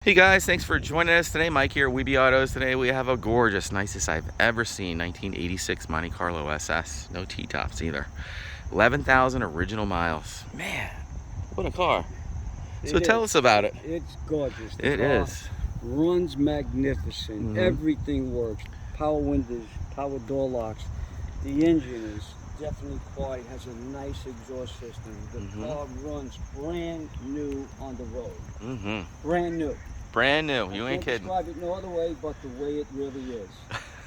Hey guys, thanks for joining us today. Mike here, Weeby Autos. Today we have a gorgeous, nicest I've ever seen, 1986 Monte Carlo SS. No T-Tops either. 11,000 original miles. Man, what a car. So tell us about it. It's gorgeous. It is. Runs magnificent. Everything works. Power windows, power door locks. The engine is definitely quality. Has a nice exhaust system. The car runs brand new on the road. Brand new. Brand new. You ain't kidding. I can't describe it no other way but the way it really is.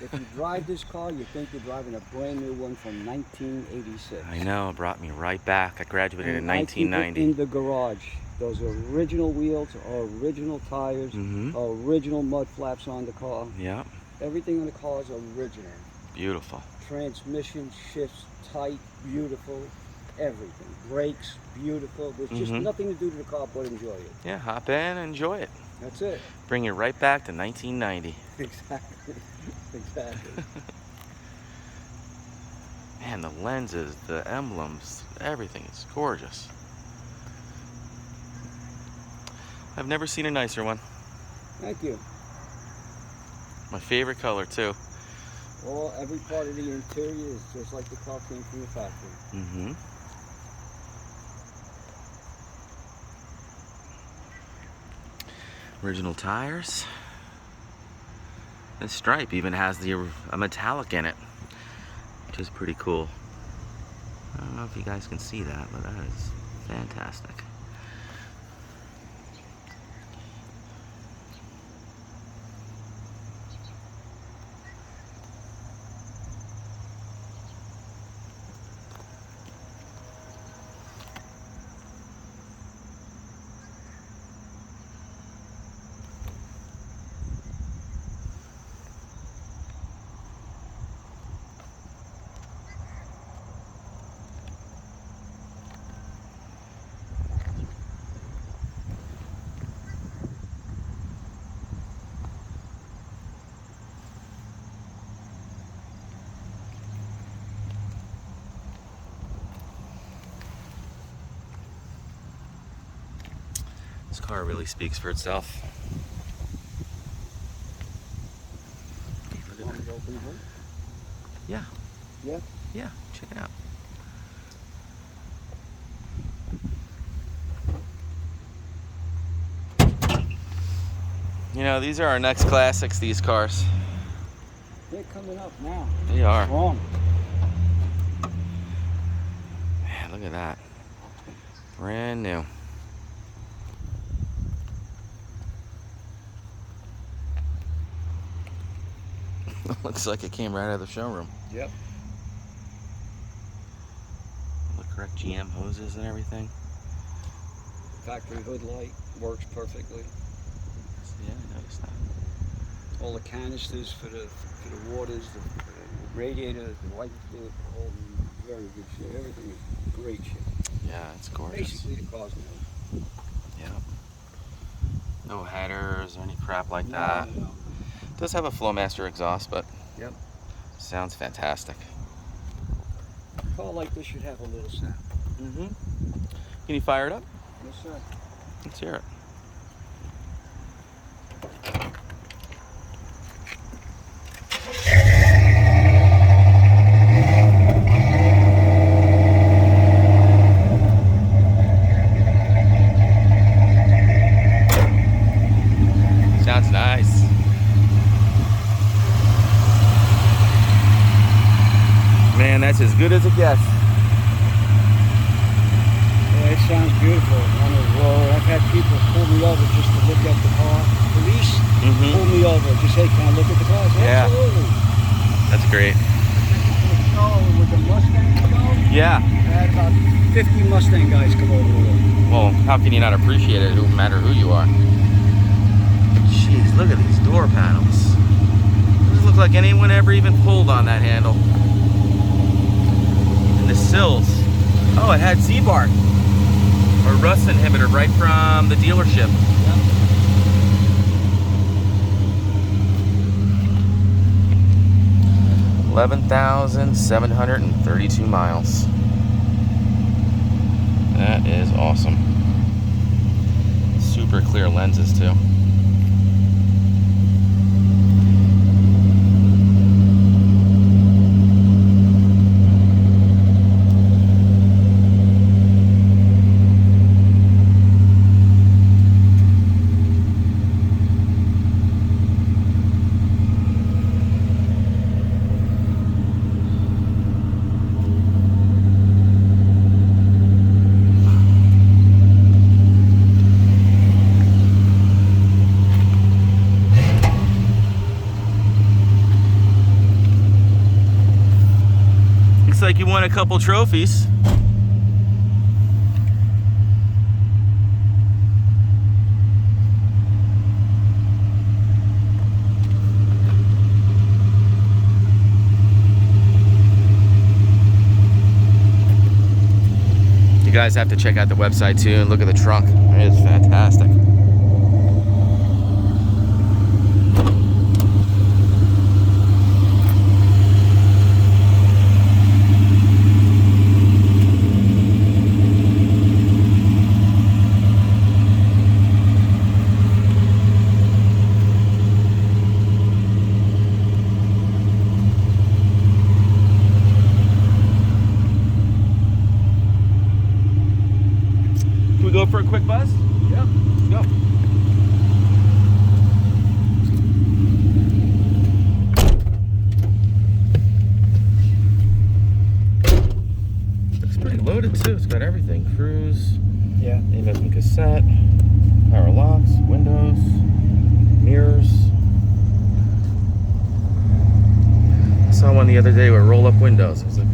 If you drive this car, you think you're driving a brand new one from 1986. I know, it brought me right back. I graduated in I keep it 1990. in the garage. Those are original wheels, original tires, original mud flaps on the car. Yep. Everything on the car is original. Beautiful. Transmission shifts tight, beautiful. Everything. Brakes, beautiful. There's just nothing to do to the car but enjoy it. Yeah, hop in and enjoy it. That's it. Bring you right back to 1990. Exactly. Exactly. Man, the lenses, the emblems, everything is gorgeous. I've never seen a nicer one. Thank you. My favorite color too. Well, every part of the interior is just like the car came from the factory. Original tires. This stripe even has a metallic in it, which is pretty cool. I don't know if you guys can see that, but that is fantastic. This car really speaks for itself. Want me to open the hood? Yeah. Yeah? Yeah, check it out. You know, these are our next classics, these cars. They're coming up now. They are. Strong. Man, look at that. Brand new. Looks like it came right out of the showroom. Yep. The correct GM hoses and everything. Factory hood light works perfectly. Yeah, I noticed that. All the canisters for the waters, the radiator, the light fluid, all in very good shape. Everything is great shape. Yeah, it's gorgeous. Basically the car's new. Yeah. No headers or any crap like that. No. It does have a Flowmaster exhaust, but Yep. sounds fantastic. A car like this should have a little sound. Can you fire it up? Yes, sir. Let's hear it. Sounds nice. Man, that's as good as it gets. Yeah, it sounds beautiful on the road. I've had people pull me over just to look at the car. Police pull me over. Just say, can I look at the car? I say, Yeah. absolutely. That's great. With the Mustang come out, Yeah. I had about 50 Mustang guys come over the road. Well, how can you not appreciate it, no matter who you are? Jeez, look at these door panels. Doesn't look like anyone ever even pulled on that handle. And the sills. Oh, it had Ziebart or rust inhibitor right from the dealership. Yep. 11,732 miles. That is awesome. Super clear lenses too. like you won a couple trophies. You guys have to check out the website too and look at the trunk. It is fantastic. Go for a quick buzz? Yep. Let's go. Looks pretty loaded too. It's got everything. Cruise. Yeah. Emblems cassette. Power locks. Windows. Mirrors. I saw one the other day with roll-up windows. I was like, I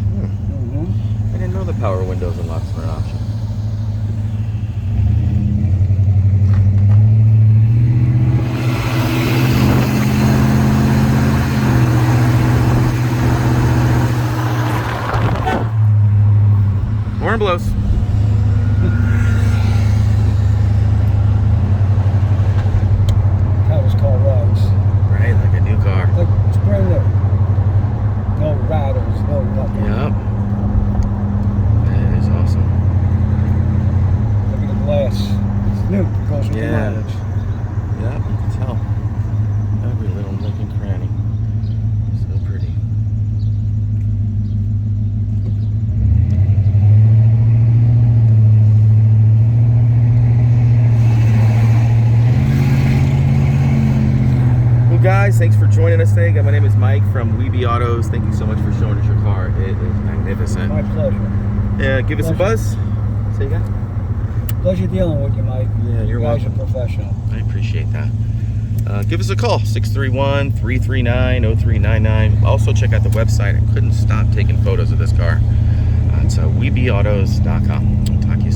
didn't know the power windows and locks were an option. Horn blows. That was called rides. Right, like a new car. Like it's brand new. No rattles, no nothing. Yep. That is awesome. Look at the glass. It's new. It goes with the mileage. Yep, you can tell. Every little nook and cranny. So pretty. Guys, thanks for joining us today. My name is Mike from Weeby Autos. Thank you so much for showing us your car. It is magnificent. My pleasure. Yeah, give us a buzz. Say again. Pleasure dealing with you, Mike. Yeah, you're welcome. You guys are professional. I appreciate that. Give us a call, 631-339-0399. Also check out the website. I couldn't stop taking photos of this car. It's weebyautos.com. Talk to you.